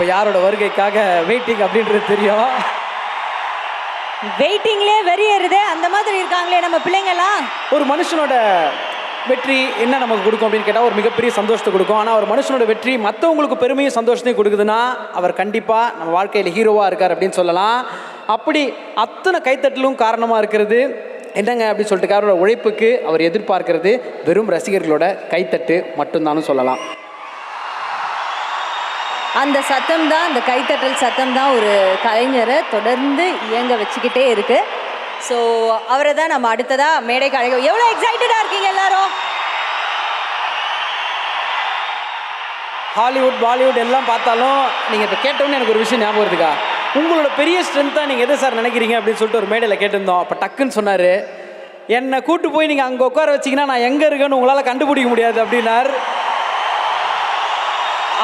இப்போ யாரோட வருகைக்காக வெயிட்டிங் அப்படின்றது தெரியும். வெயிட்டிங்லேயே வெறியேறுதே அந்த மாதிரி இருக்காங்களே நம்ம பிள்ளைங்கலாம். ஒரு மனுஷனோட வெற்றி என்ன நமக்கு கொடுக்கும் அப்படின்னு கேட்டால் ஒரு மிகப்பெரிய சந்தோஷத்தை கொடுக்கும். ஆனால் ஒரு மனுஷனோட வெற்றி மற்றவங்களுக்கு பெருமையும் சந்தோஷத்தையும் கொடுக்குதுன்னா அவர் கண்டிப்பாக நம்ம வாழ்க்கையில் ஹீரோவாக இருக்கார் அப்படின்னு சொல்லலாம். அப்படி அத்தனை கைத்தட்டலும் காரணமாக இருக்கிறது என்னங்க அப்படின்னு சொல்லிட்டு அவரோட உழைப்புக்கு அவர் எதிர்பார்க்கிறது வெறும் ரசிகர்களோட கைத்தட்டு மட்டும்தான்னு சொல்லலாம். அந்த சத்தம் தான், அந்த கைத்தட்டல் சத்தம் தான் ஒரு கலைஞரை தொடர்ந்து இயங்க வச்சுக்கிட்டே இருக்கு. ஸோ அவரை தான் நம்ம அடுத்ததாக மேடைக்கு அழைக்க. எவ்வளோ எக்ஸைட்டடாக இருக்கீங்க எல்லாரும்? ஹாலிவுட் பாலிவுட் எல்லாம் பார்த்தாலும் நீங்கள் இப்போ கேட்டோன்னே எனக்கு ஒரு விஷயம் ஞாபகம் இருக்குக்கா. உங்களோட பெரிய ஸ்ட்ரென்த்தாக நீங்கள் எதை சார் நினைக்கிறீங்க அப்படின்னு சொல்லிட்டு ஒரு மேடையில் கேட்டிருந்தோம். அப்போ டக்குன்னு சொன்னார், என்னை கூட்டு போய் நீங்கள் அங்கே உட்கார வச்சிங்கன்னா நான் எங்கே இருக்கேன்னு உங்களால் கண்டுபிடிக்க முடியாது அப்படின்னார்.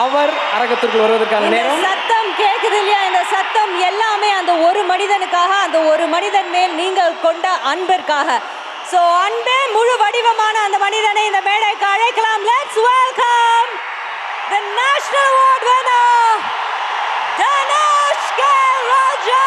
அவர் அரங்கத்திற்குள் வருவதற்கான நேரம். சத்தம் கேட்குது இல்லையா? இந்த சத்தம் எல்லாமே அந்த ஒரு மனிதனுக்காக, அந்த ஒரு மனிதன் மேல் நீங்கள் கொண்ட அன்பிற்காக. ஸோ அன்பே முழு வடிவமான அந்த மனிதனை இந்த மேடைக்கு அழைக்கலாம். Let's welcome the national award winner Dhanush K Raja.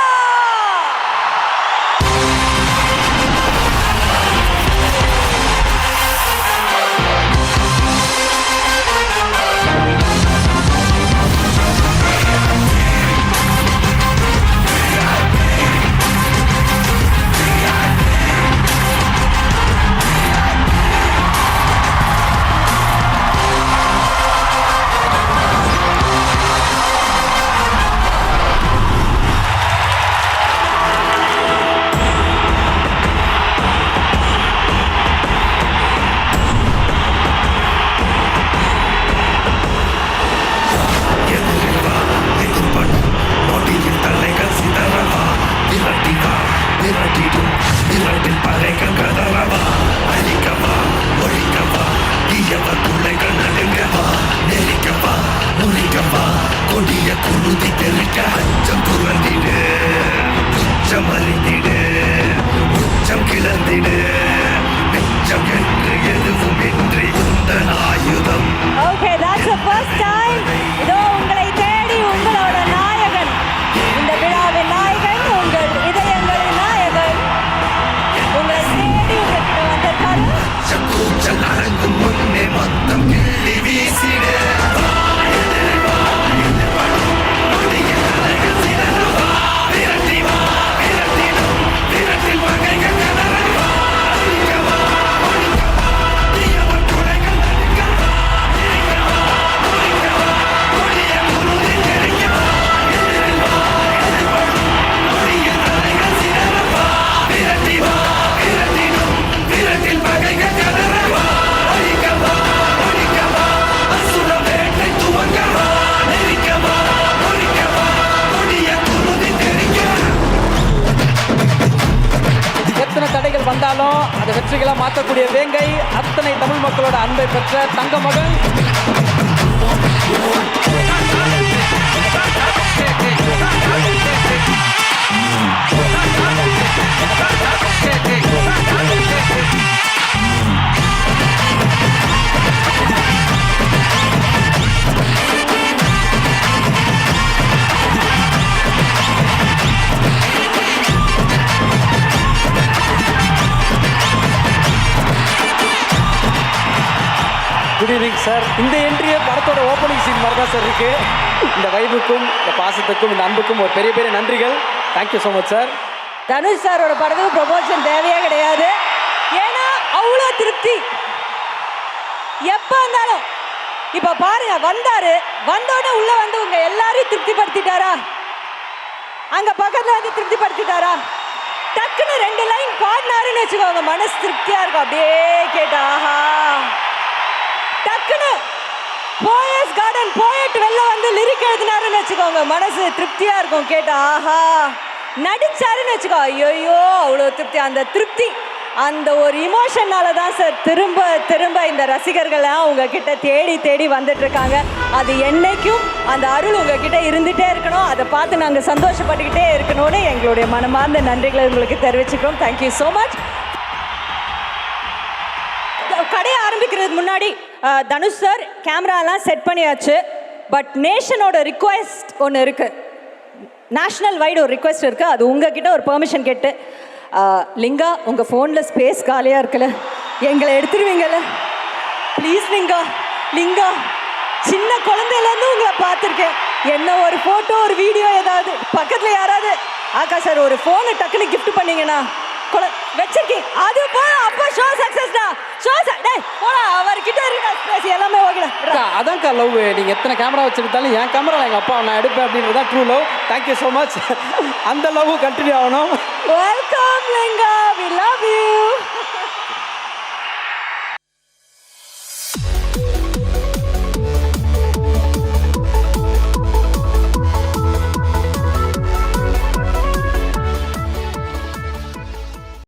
Okay, that's the first time. இதோ உங்களை தேடி உங்களோட நாயகன், இந்த விழாவின் நாயகன், உங்கள் இதயங்களின் நாயகன், உங்களை தேடி உங்களுக்கு வந்திருக்காரு. எத்தனை தடைகள் வந்தாலும் அதை வெற்றிகளை மாற்றக்கூடிய வேங்கை, அத்தனை தமிழ் மக்களோட அன்பை பெற்ற தங்க மகன். Good evening sir. இந்த என்ட்ரியே படத்தோட ஓப்பனிங் சீன் மாதிரி தான் சார் இருக்கு. இந்த வைபுக்கும், இந்த பாசத்துக்கும், இந்த அன்புக்கும் ஒரு பெரிய பெரிய நன்றிகள். Thank you so much sir. Dhanush சாரோட படத்துக்கு ப்ரொமோஷன் தேவையே கிடையாது. ஏன்னா அவ்வளோ திருப்தி எப்போ வந்தாலும். இப்போ பாருங்க, வந்தாரு, வந்தோடனே உள்ள வந்து உங்க எல்லாரையும் திருப்திப்படுத்திட்டாரா? அங்க பக்கத்துல வந்து திருப்திப்படுத்திட்டாரா? டக்குன்னு 2 லைன் பாடினாருன்னு வச்சுக்கோங்க, மனசு திருப்தியா இருக்கும். அப்படியே கேட்டா ஆஹா. டக்குன்னு போயஸ் கார்டன் போயட் வெளில வந்து லிரிக் எழுதினாருன்னு வச்சுக்கோங்க, மனசு திருப்தியா இருக்கும். கேட்டா ஆஹா. நடிச்சாருன்னு வச்சுக்கோ, ஐயோ அவ்வளோ திருப்தி. அந்த திருப்தி, அந்த ஒரு இமோஷனால தான் சார் திரும்ப திரும்ப இந்த ரசிகர்கள்லாம் உங்ககிட்ட தேடி தேடி வந்துட்டு இருக்காங்க. அது என்னைக்கும் அந்த அருள் உங்ககிட்ட இருந்துகிட்டே இருக்கணும். அதை பார்த்து நாங்கள் சந்தோஷப்பட்டுக்கிட்டே இருக்கணும்னு எங்களுடைய மனமார்ந்த நன்றிகளை உங்களுக்கு தெரிவிச்சுக்கிறோம். Thank you so much. கடையை ஆரம்பிக்கிறதுக்கு முன்னாடி தனுஷ் சார் கேமராலாம் செட் பண்ணியாச்சு. பட் நேஷனோட ரிக்வெஸ்ட் ஒன்று இருக்குது, நேஷ்னல் வைடு ஒரு ரிக்வெஸ்ட் இருக்குது. அது உங்ககிட்ட ஒரு பெர்மிஷன் கேட்டு, லிங்கா உங்கள் ஃபோனில் ஸ்பேஸ் காலியாக இருக்குல்ல, எங்களை எடுத்துருவீங்கல்ல ப்ளீஸ் லிங்கா. லிங்கா சின்ன குழந்தையிலேருந்து உங்களை பார்த்துருக்கேன், என்ன ஒரு ஃபோட்டோ ஒரு வீடியோ ஏதாவது பக்கத்தில் யாராவது ஆகாஷ் சார் ஒரு ஃபோனு டக்குன்னு கிஃப்ட் பண்ணீங்கன்னா வச்சிருக்கேன் அது போதும். அப்போ ஷோ சக்ஸஸ்டா. ஷோ டேய் போடா, அவர்கிட்ட இருக்கா ஸ்பேஸ் எல்லாமே ஓகேடா. அதான்க்கா லவ். நீங்கள் எத்தனை கேமரா வச்சுருந்தாலும் என் கேமரா எங்கள் அப்பா நான் எடுப்பேன் அப்படின்றது தான் true love. Thank you so much. அந்த லவ் கண்டினியூ ஆகணும். Welcome Linga, we love you.